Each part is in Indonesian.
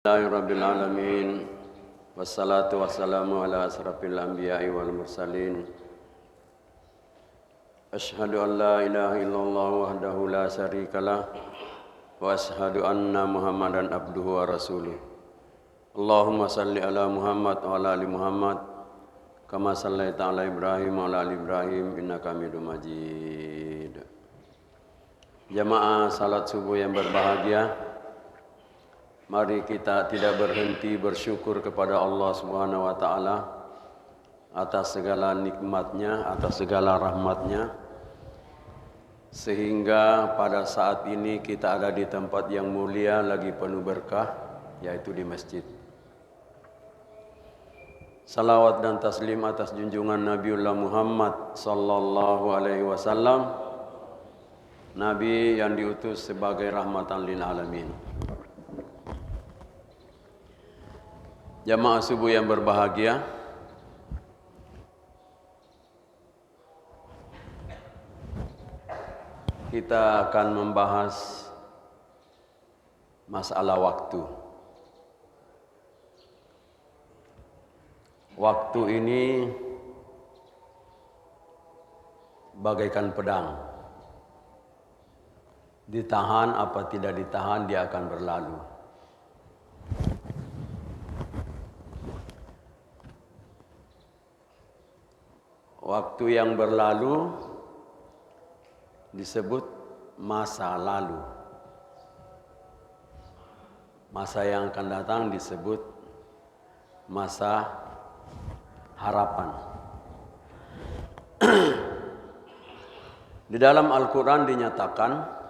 Rabbil alamin wassalatu wassalamu ala asrafil anbiya'i wal mursalin asyhadu an la ilaha illallah wahdahu la syarikalah wa asyhadu anna muhammadan abduhu wa rasuluh. Allahumma salli ala Muhammad wa ala ali Muhammad kama sallaita ala Ibrahim wa ala ali Ibrahim innaka Hamidum Majid. Jamaah salat subuh yang berbahagia, mari kita tidak berhenti bersyukur kepada Allah Subhanahu wa taala atas segala nikmatnya, atas segala rahmatnya, sehingga pada saat ini kita ada di tempat yang mulia lagi penuh berkah, yaitu di masjid. Salawat dan taslim atas junjungan Nabiullah Muhammad sallallahu alaihi wasallam, Nabi yang diutus sebagai rahmatan lil alamin. Jamaah subuh yang berbahagia, kita akan membahas masalah waktu. Waktu ini bagaikan pedang. Ditahan apa tidak ditahan, dia akan berlalu. Waktu yang berlalu disebut masa lalu. Masa yang akan datang disebut masa harapan. Di dalam Al-Quran dinyatakan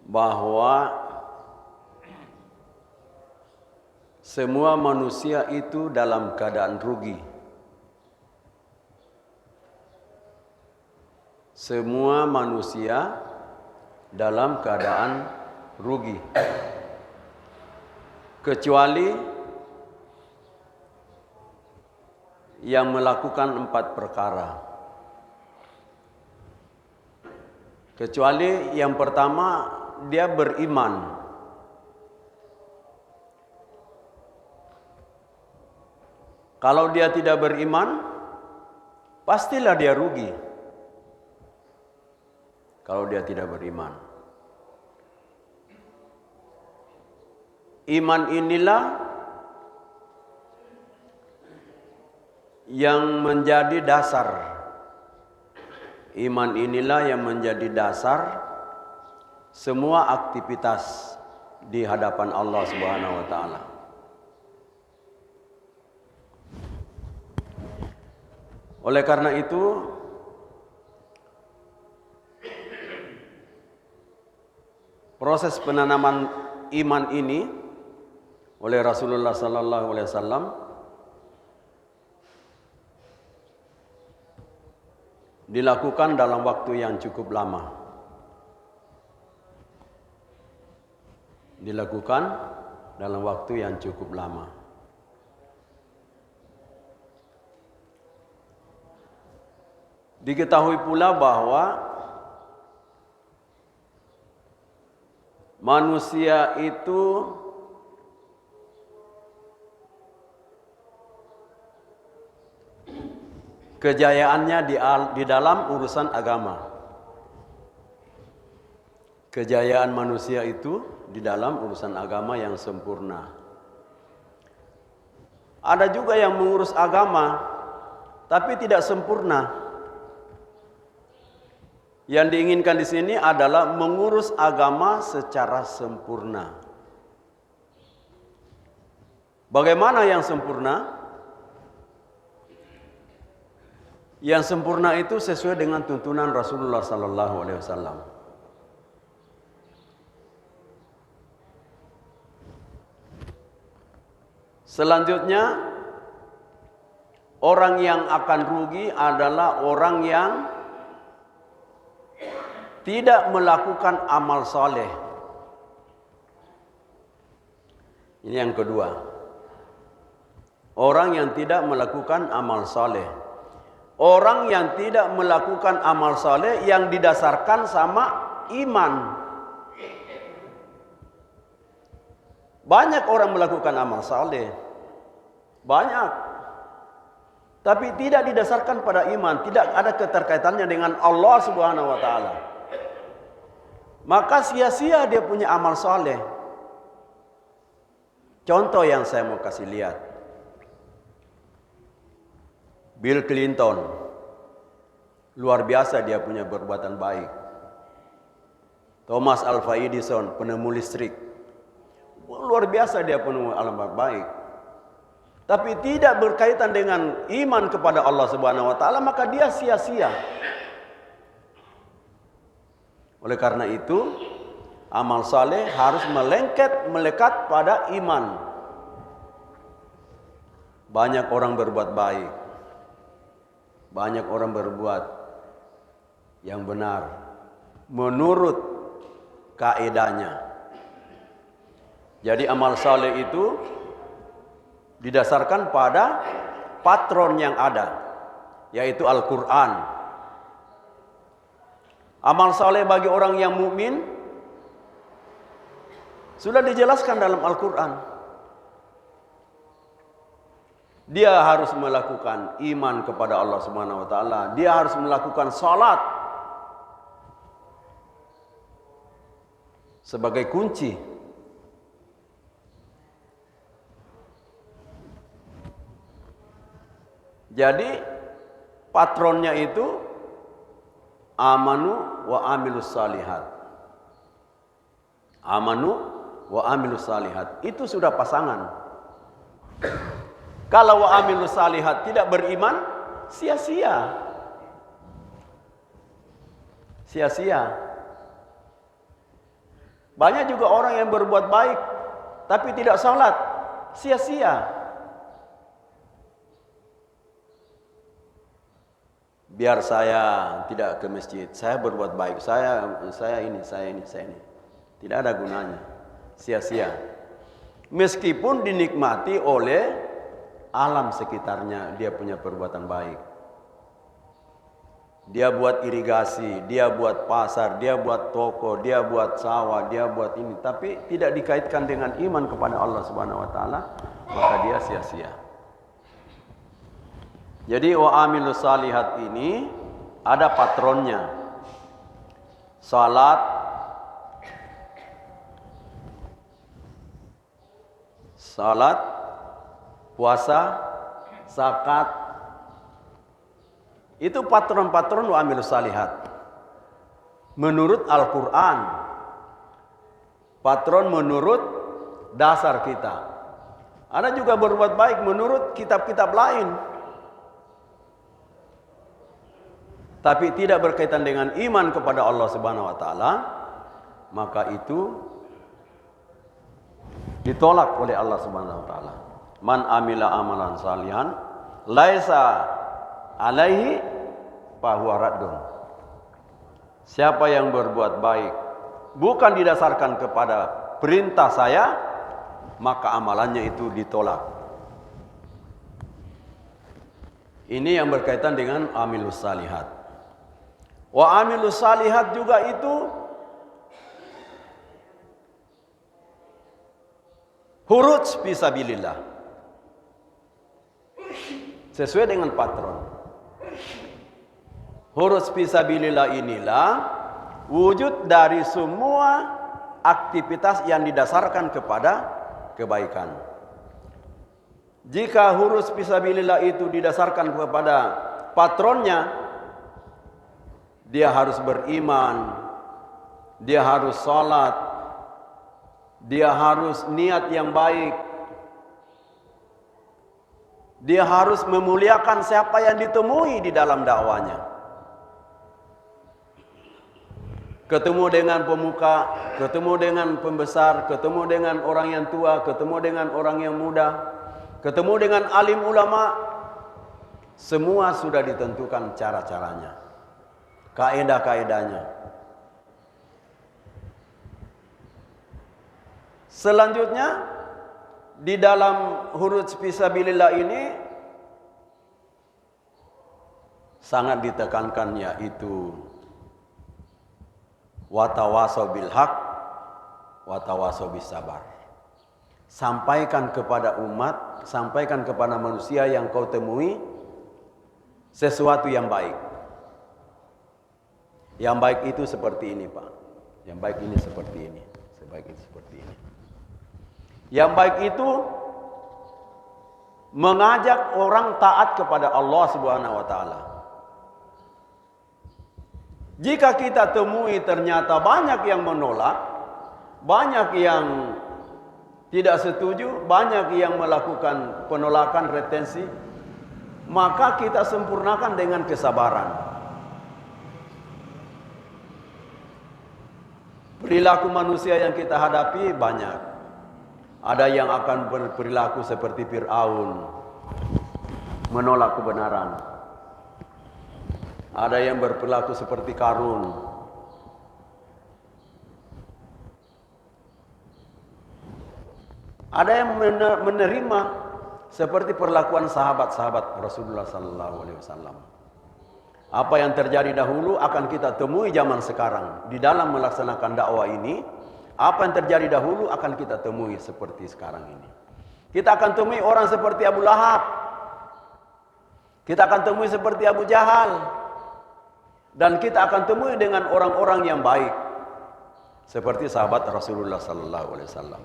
bahwa semua manusia itu dalam keadaan rugi. Semua manusia dalam keadaan rugi, kecuali yang melakukan 4 perkara. Kecuali yang pertama, dia beriman. Kalau dia tidak beriman, pastilah dia rugi. Kalau dia tidak beriman, iman inilah yang menjadi dasar. Iman inilah yang menjadi dasar semua aktivitas di hadapan Allah Subhanahu wa taala. Oleh karena itu, proses penanaman iman ini oleh Rasulullah sallallahu alaihi wasallam dilakukan dalam waktu yang cukup lama. Dilakukan dalam waktu yang cukup lama. Diketahui pula bahwa manusia itu kejayaannya di dalam urusan agama. Kejayaan manusia itu di dalam urusan agama yang sempurna. Ada juga yang mengurus agama tapi tidak sempurna. Yang diinginkan di sini adalah mengurus agama secara sempurna. Bagaimana yang sempurna? Yang sempurna itu sesuai dengan tuntunan Rasulullah sallallahu alaihi wasallam. Selanjutnya, orang yang akan rugi adalah orang yang tidak melakukan amal soleh. Ini yang kedua. Orang yang tidak melakukan amal soleh. Orang yang tidak melakukan amal soleh yang didasarkan sama iman. Banyak orang melakukan amal saleh, banyak, tapi tidak didasarkan pada iman, tidak ada keterkaitannya dengan Allah Subhanahu wa taala. Maka sia-sia dia punya amal saleh. Contoh yang saya mau kasih lihat. Bill Clinton, luar biasa dia punya perbuatan baik. Thomas Alva Edison, penemu listrik, luar biasa dia penemu amal baik. Tapi tidak berkaitan dengan iman kepada Allah Subhanahu wa taala, maka dia sia-sia. Oleh karena itu, amal saleh harus melekat pada iman. Banyak orang berbuat baik, banyak orang berbuat yang benar menurut kaedahnya. Jadi amal saleh itu didasarkan pada patron yang ada, yaitu Al-Quran. Amal saleh bagi orang yang mukmin sudah dijelaskan dalam Al-Quran. Dia harus melakukan iman kepada Allah Subhanahu wa taala. Dia harus melakukan salat sebagai kunci. Jadi patronnya itu amanu wa amilus salihat. Amanu wa amilus salihat. Itu sudah pasangan. Kalau wa amilus salihat tidak beriman, sia-sia. Sia-sia. Banyak juga orang yang berbuat baik tapi tidak salat, sia-sia. Biar saya tidak ke masjid, saya berbuat baik, saya ini. Tidak ada gunanya, sia-sia. Meskipun dinikmati oleh alam sekitarnya, dia punya perbuatan baik. Dia buat irigasi, dia buat pasar, dia buat toko, dia buat sawah, dia buat ini, tapi tidak dikaitkan dengan iman kepada Allah Subhanahu wa taala, maka dia sia-sia. Jadi wa amilus salihat ini ada patronnya. Salat, puasa, zakat. Itu patron-patron wa amilus salihat. Menurut Al-Quran. Patron menurut dasar kita. Ada juga berbuat baik menurut kitab-kitab lain. Tapi tidak berkaitan dengan iman kepada Allah Subhanahu wa taala, maka itu ditolak oleh Allah Subhanahu wa taala. Man amila amalan salihan laisa alaihi fahuwa raddun. Siapa yang berbuat baik bukan didasarkan kepada perintah saya, maka amalannya itu ditolak. Ini yang berkaitan dengan amilus salihat. Wa amilus salihat juga itu huruj fisabilillah. Sesuai dengan patron. Huruj fisabilillah inilah wujud dari semua aktivitas yang didasarkan kepada kebaikan. Jika huruj fisabilillah itu didasarkan kepada patronnya, dia harus beriman, dia harus salat, dia harus niat yang baik, dia harus memuliakan siapa yang ditemui di dalam dakwanya. Ketemu dengan pemuka, ketemu dengan pembesar, ketemu dengan orang yang tua, ketemu dengan orang yang muda, ketemu dengan alim ulama, semua sudah ditentukan cara-caranya, kaedah-kaedahnya. Selanjutnya di dalam huruj fisabilillah ini sangat ditekankan, yaitu watawasau bil haq watawasau bis sabar. sampaikan kepada umat, sampaikan kepada manusia yang kau temui sesuatu yang baik. Yang baik itu seperti ini, Pak. Yang baik ini seperti ini. Sebaik itu seperti ini. Yang baik itu mengajak orang taat kepada Allah Subhanahu wa taala. Jika kita temui ternyata banyak yang menolak, banyak yang tidak setuju, banyak yang melakukan penolakan, retensi, maka kita sempurnakan dengan kesabaran. Perilaku manusia yang kita hadapi banyak. Ada yang akan berperilaku seperti Fir'aun, menolak kebenaran. Ada yang berperilaku seperti Qarun. Ada yang menerima seperti perlakuan sahabat-sahabat Rasulullah sallallahu alaihi wasallam. Apa yang terjadi dahulu akan kita temui zaman sekarang. Di dalam melaksanakan dakwah ini, apa yang terjadi dahulu akan kita temui seperti sekarang ini. Kita akan temui orang seperti Abu Lahab. Kita akan temui seperti Abu Jahal. Dan kita akan temui dengan orang-orang yang baik seperti sahabat Rasulullah sallallahu alaihi wasallam.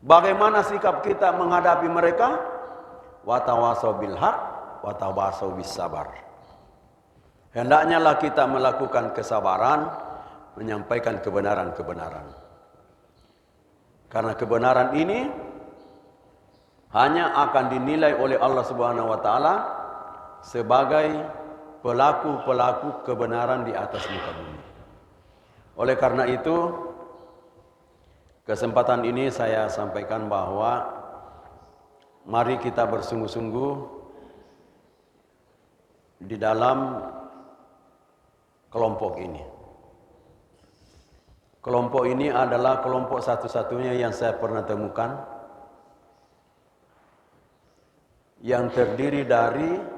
Bagaimana sikap kita menghadapi mereka? Wa tawasau bil haq wa tawasau bis sabar. Hendaknya lah kita melakukan kesabaran, menyampaikan kebenaran-kebenaran. Karena kebenaran ini hanya akan dinilai oleh Allah Subhanahu wa taala sebagai pelaku-pelaku kebenaran di atas muka bumi. Oleh karena itu, kesempatan ini saya sampaikan bahwa mari kita bersungguh-sungguh di dalam kelompok ini. Kelompok ini adalah kelompok satu-satunya yang saya pernah temukan yang terdiri dari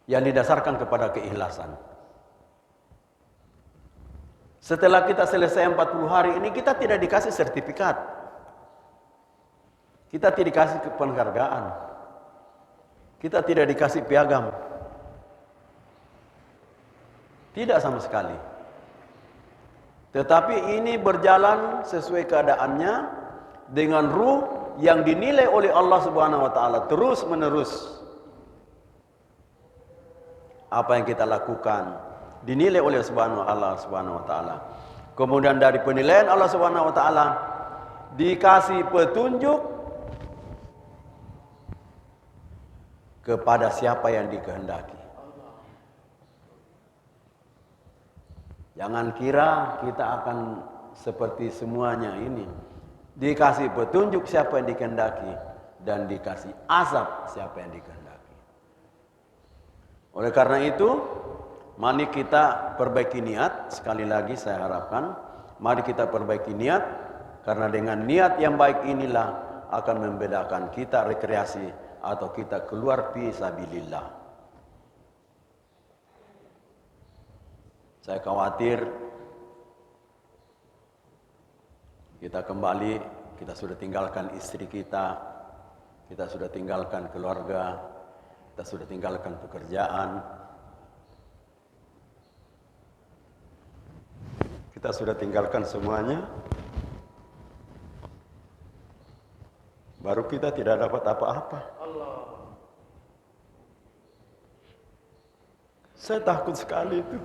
yang didasarkan kepada keikhlasan. Setelah kita selesai 40 hari ini, kita tidak dikasih sertifikat. Kita tidak dikasih penghargaan. Kita tidak dikasih piagam. Tidak sama sekali. Tetapi ini berjalan sesuai keadaannya dengan ruh yang dinilai oleh Allah Subhanahu wa taala terus menerus. Apa yang kita lakukan dinilai oleh Allah Subhanahu wa taala. Kemudian dari penilaian Allah Subhanahu wa taala dikasih petunjuk kepada siapa yang dikehendaki. Jangan kira kita akan seperti semuanya ini. Dikasih petunjuk siapa yang dikehendaki dan dikasih azab siapa yang dikehendaki. Oleh karena itu, mari kita perbaiki niat. Sekali lagi saya harapkan, mari kita perbaiki niat. Karena dengan niat yang baik inilah akan membedakan kita rekreasi atau kita keluar fi sabilillah. Saya khawatir kita kembali, kita sudah tinggalkan istri kita sudah tinggalkan keluarga, kita sudah tinggalkan pekerjaan, kita sudah tinggalkan semuanya, baru kita tidak dapat apa-apa. Saya takut sekali itu.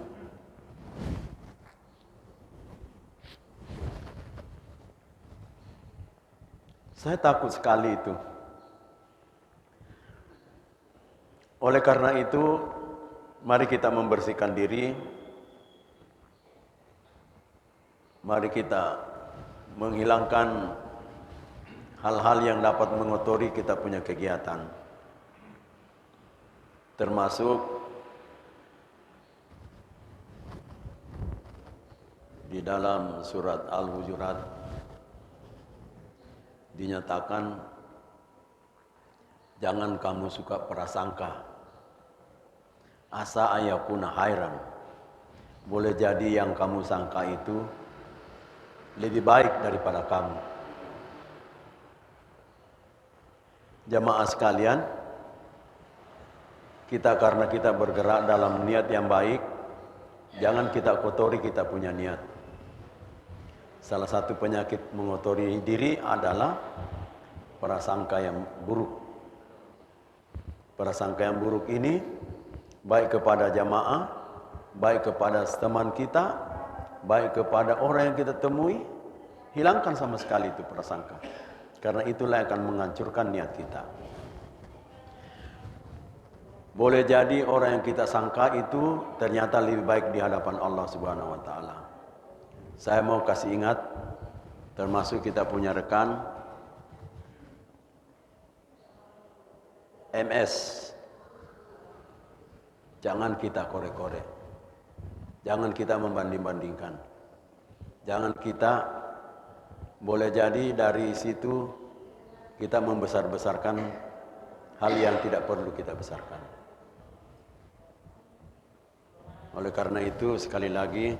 Saya takut sekali itu. Oleh karena itu, mari kita membersihkan diri. Mari kita menghilangkan hal-hal yang dapat mengotori kita punya kegiatan. Termasuk di dalam surat Al-Hujurat dinyatakan jangan kamu suka prasangka, asa ayakuna khairan. Boleh jadi yang kamu sangka itu lebih baik daripada kamu. Jamaah sekalian, karena kita bergerak dalam niat yang baik, jangan kita kotori kita punya niat. Salah satu penyakit mengotori diri adalah prasangka yang buruk. Prasangka yang buruk ini baik kepada jamaah, baik kepada teman kita, baik kepada orang yang kita temui, hilangkan sama sekali itu prasangka. Karena itulah yang akan menghancurkan niat kita. Boleh jadi orang yang kita sangka itu ternyata lebih baik di hadapan Allah Subhanahu wa taala. Saya mau kasih ingat, termasuk kita punya rekan MS. Jangan kita korek-korek. Jangan kita membanding-bandingkan. Jangan kita, boleh jadi dari situ kita membesar-besarkan hal yang tidak perlu kita besarkan. Oleh karena itu sekali lagi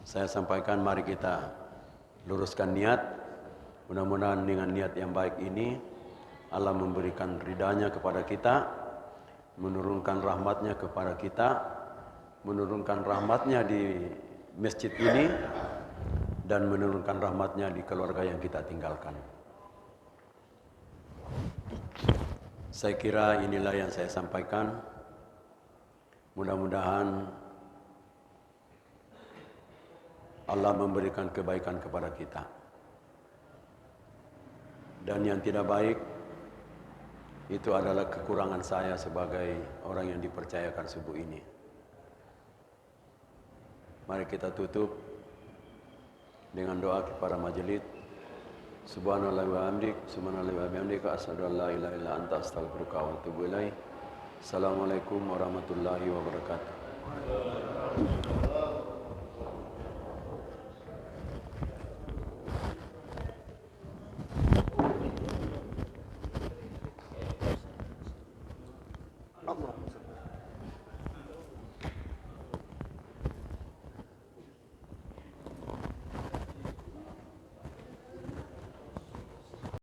saya sampaikan, mari kita luruskan niat. Mudah-mudahan dengan niat yang baik ini Allah memberikan ridhanya kepada kita, menurunkan rahmatnya kepada kita, menurunkan rahmatnya di masjid ini, dan menurunkan rahmatnya di keluarga yang kita tinggalkan. Saya kira inilah yang saya sampaikan. Mudah-mudahan Allah memberikan kebaikan kepada kita. Dan yang tidak baik, itu adalah kekurangan saya sebagai orang yang dipercayakan subuh ini. Mari kita tutup dengan doa kepada majelis. Subhanallah wa hamdik, subhanallah wa bihamdika, asyhadu an la ilaha illa anta, astaghfiruka wa atubu ilaik. Assalamualaikum warahmatullahi wabarakatuh.